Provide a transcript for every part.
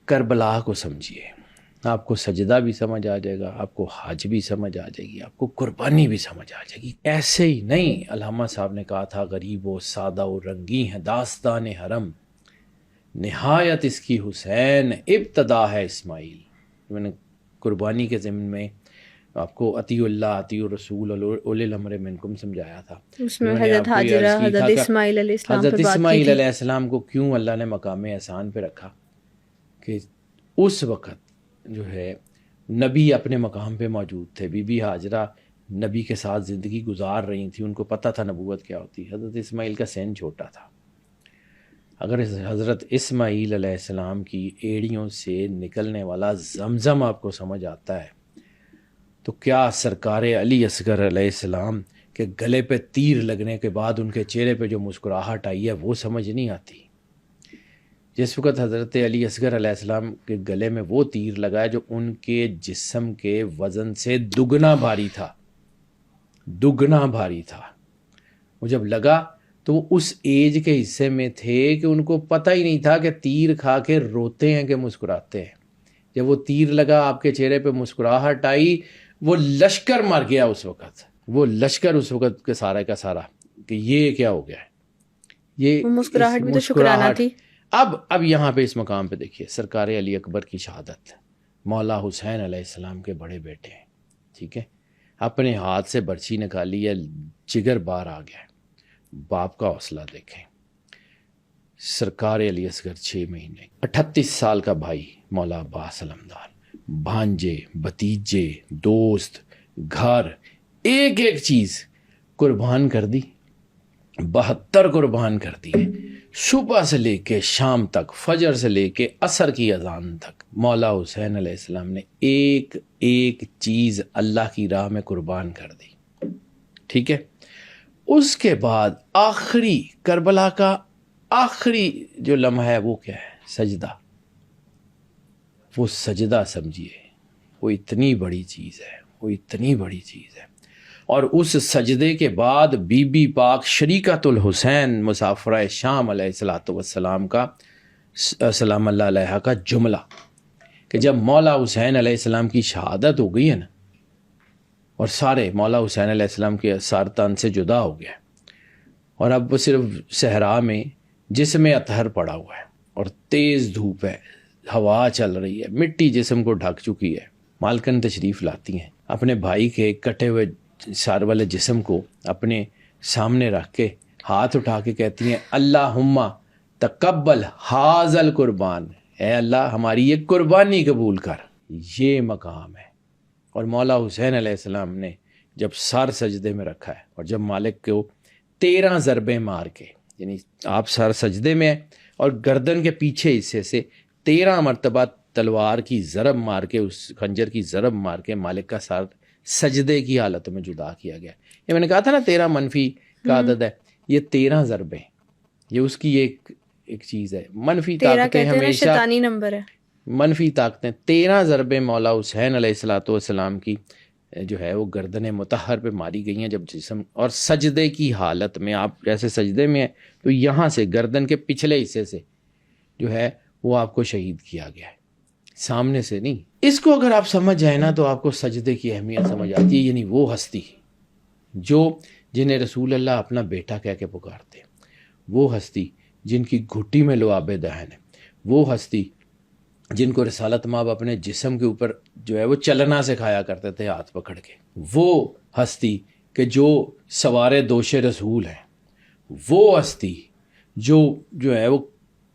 کربلا کو سمجھیے، آپ کو سجدہ بھی سمجھ آ جائے گا، آپ کو حج بھی سمجھ آ جائے گی، آپ کو قربانی بھی سمجھ آ جائے گی۔ ایسے ہی نہیں، علامہ صاحب نے کہا تھا غریب و سادہ و رنگی ہے داستان حرم، نہایت اس کی حسین ابتدا ہے اسماعیل۔ میں نے قربانی کے ضمن میں آپ کو اطیع اللہ اطیع الرسول اولی الامر منکم سمجھایا تھا۔ اس میں میں نے حضرت آپ کو یہ عرض حاجرہ، کی تھا حضرت کہ اسماعیل علیہ السلام حضرت پہ بات کی اسماعیل تھی۔ علیہ السلام کو کیوں اللہ نے مقام احسان پہ رکھا، کہ اس وقت جو ہے نبی اپنے مقام پہ موجود تھے، بی بی ہاجرہ نبی کے ساتھ زندگی گزار رہی تھیں، ان کو پتہ تھا نبوت کیا ہوتی ہے۔ حضرت اسماعیل کا سن چھوٹا تھا، اگر حضرت اسماعیل علیہ السلام کی ایڑیوں سے نکلنے والا زمزم آپ کو سمجھ آتا ہے تو کیا سرکار علی اصغر علیہ السلام کے گلے پہ تیر لگنے کے بعد ان کے چہرے پہ جو مسکراہٹ آئی ہے وہ سمجھ نہیں آتی؟ جس وقت حضرت علی اصغر علیہ السلام کے گلے میں وہ تیر لگا جو ان کے جسم کے وزن سے دگنا بھاری تھا، دگنا بھاری تھا، وہ جب لگا تو وہ اس ایج کے حصے میں تھے کہ ان کو پتہ ہی نہیں تھا کہ تیر کھا کے روتے ہیں کہ مسکراتے ہیں۔ جب وہ تیر لگا، آپ کے چہرے پہ مسکراہٹ آئی، وہ لشکر مر گیا اس وقت، وہ لشکر اس وقت کے سارا کا سارا، کہ یہ کیا ہو گیا ہے، یہ وہ مسکراہٹ بھی تو شکرانہ تھی۔ اب یہاں پہ اس مقام پہ دیکھیے سرکار علی اکبر کی شہادت، مولا حسین علیہ السلام کے بڑے بیٹے ہیں، ٹھیک ہے، اپنے ہاتھ سے برچھی نکالی ہے، جگر بار آ گیا ہے۔ باپ کا حوصلہ دیکھیں، سرکار علی اصغر 6 مہینے، 38 سال کا بھائی مولا عباس علمدار، بھانجے، بھتیجے، دوست، گھر، ایک ایک چیز قربان کر دی، 72 قربان کر دیے، صبح سے لے کے شام تک، فجر سے لے کے عصر کی اذان تک مولا حسین علیہ السلام نے ایک ایک چیز اللہ کی راہ میں قربان کر دی، ٹھیک ہے۔ اس کے بعد آخری کربلا کا آخری جو لمحہ ہے وہ کیا ہے؟ سجدہ۔ وہ سجدہ سمجھیے، وہ اتنی بڑی چیز ہے، وہ اتنی بڑی چیز ہے۔ اور اس سجدے کے بعد بی بی پاک شریکۃ الحسین مسافرہ شام علیہ الصلوۃ والسلام کا سلام اللہ علیہ کا جملہ، کہ جب مولا حسین علیہ السلام کی شہادت ہو گئی ہے نا، اور سارے مولا حسین علیہ السلام کے سار تن سے جدا ہو گیا، اور اب وہ صرف صحرا میں جسم اطہر پڑا ہوا ہے، اور تیز دھوپ ہے، ہوا چل رہی ہے، مٹی جسم کو ڈھک چکی ہے، مالکن تشریف لاتی ہیں، اپنے بھائی کے کٹے ہوئے سار والے جسم کو اپنے سامنے رکھ کے ہاتھ اٹھا کے کہتی ہیں اللہم تقبل ھذا القربان، اے اللہ ہماری یہ قربانی قبول کر۔ یہ مقام ہے۔ اور مولا حسین علیہ السلام نے جب سر سجدے میں رکھا ہے، اور جب مالک کو 13 ضربیں مار کے، یعنی آپ سر سجدے میں ہیں اور گردن کے پیچھے حصے سے 13 مرتبہ تلوار کی ضرب مار کے، اس خنجر کی ضرب مار کے مالک کا سر سجدے کی حالت میں جدا کیا گیا۔ یہ میں نے کہا تھا نا 13 منفی کا عدد ہے، یہ 13 ضربیں، یہ اس کی ایک چیز ہے۔ منفی طاقتیں ہمیشہ شیطانی نمبر ہے، منفی طاقتیں 13 ضربیں مولا حسین علیہ الصلوۃ والسلام کی جو ہے وہ گردن مطہر پہ ماری گئی ہیں، جب جسم اور سجدے کی حالت میں، آپ جیسے سجدے میں ہیں تو یہاں سے گردن کے پچھلے حصے سے جو ہے وہ آپ کو شہید کیا گیا ہے، سامنے سے نہیں۔ اس کو اگر آپ سمجھ جائیں نا تو آپ کو سجدے کی اہمیت سمجھ آتی ہے۔ یعنی وہ ہستی جنہیں رسول اللہ اپنا بیٹا کہہ کے پکارتے، وہ ہستی جن کی گھٹی میں لعاب دہن ہے، وہ ہستی جن کو رسالت مآب اپنے جسم کے اوپر جو ہے وہ چلنا سکھایا کرتے تھے ہاتھ پکڑ کے، وہ ہستی کہ جو سوارے دوش رسول ہیں، وہ ہستی جو ہے وہ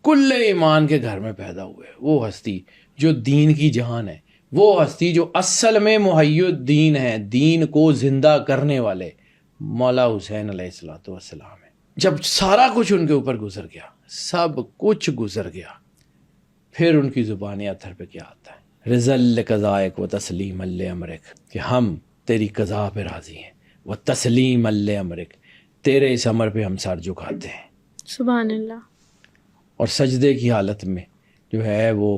کل ایمان کے گھر میں پیدا ہوئے، وہ ہستی جو دین کی جان ہے، وہ ہستی جو اصل میں محی الدین ہے، دین کو زندہ کرنے والے مولا حسین علیہ الصلوۃ والسلام ہے۔ جب سارا کچھ ان کے اوپر گزر گیا، سب کچھ گزر گیا، پھر ان کی زبان اطہر پہ کیا آتا ہے؟ رضل قضائک و تسلیم امرک، کہ ہم تیری قضا پہ راضی ہیں، و تسلیم امرک، تیرے اس امر پہ ہم سر جھکاتے ہیں۔ سبحان اللہ۔ اور سجدے کی حالت میں جو ہے وہ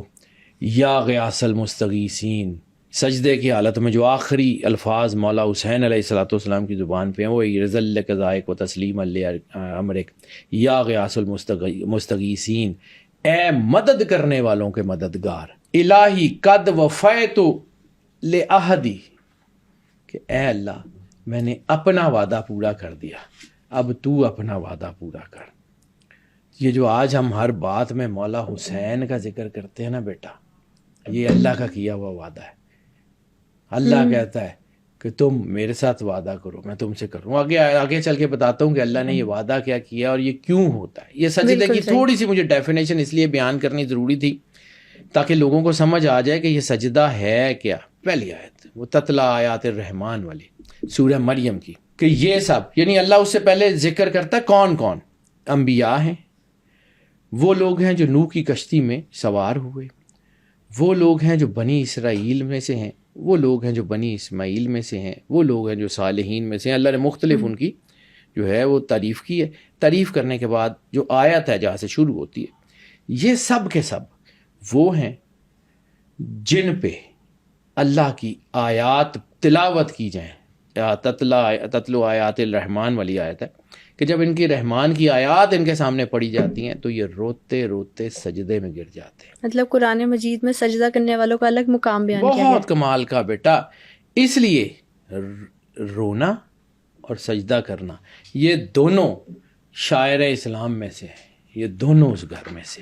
یا غیاث المستغیثین، سجدے کی حالت میں جو آخری الفاظ مولا حسین علیہ الصلوۃ والسلام کی زبان پہ ہیں وہ رضل قضائک و تسلیم امرک، یا غیاث المستغیثین، اے مدد کرنے والوں کے مددگار، الہی قد وفیت لعہدی، کہ اے اللہ میں نے اپنا وعدہ پورا کر دیا، اب تو اپنا وعدہ پورا کر۔ یہ جو آج ہم ہر بات میں مولا حسین کا ذکر کرتے ہیں نا بیٹا، یہ اللہ کا کیا ہوا وعدہ ہے۔ اللہ کہتا ہے کہ تم میرے ساتھ وعدہ کرو، میں تم سے کروں۔ آگے چل کے بتاتا ہوں کہ اللہ نے یہ وعدہ کیا کیا اور یہ کیوں ہوتا ہے۔ یہ سجدے بالکل کی صحیح۔ تھوڑی سی مجھے ڈیفینیشن اس لیے بیان کرنی ضروری تھی تاکہ لوگوں کو سمجھ آ جائے کہ یہ سجدہ ہے کیا۔ پہلی آیت وہ تتلا آیات الرحمن والی سورہ مریم کی، کہ یہ سب یعنی اللہ اس سے پہلے ذکر کرتا ہے کون کون؟ انبیاء ہیں، وہ لوگ ہیں جو نوح کی کشتی میں سوار ہوئے، وہ لوگ ہیں جو بنی اسرائیل میں سے ہیں، وہ لوگ ہیں جو بنی اسماعیل میں سے ہیں، وہ لوگ ہیں جو صالحین میں سے ہیں۔ اللہ نے مختلف ان کی جو ہے وہ تعریف کی ہے۔ تعریف کرنے کے بعد جو آیت ہے جہاں سے شروع ہوتی ہے، یہ سب کے سب وہ ہیں جن پہ اللہ کی آیات تلاوت کی جائیں۔ تتلو آیات الرحمن والی آیت ہے کہ جب ان کی رحمان کی آیات ان کے سامنے پڑھی جاتی ہیں تو یہ روتے روتے سجدے میں گر جاتے ہیں۔ مطلب قرآن مجید میں سجدہ کرنے والوں کا الگ مقام بیان کیا گیا ہے۔ بہت کمال کا بیٹا، اس لیے رونا اور سجدہ کرنا یہ دونوں شاعر اسلام میں سے ہیں، یہ دونوں اس گھر میں سے۔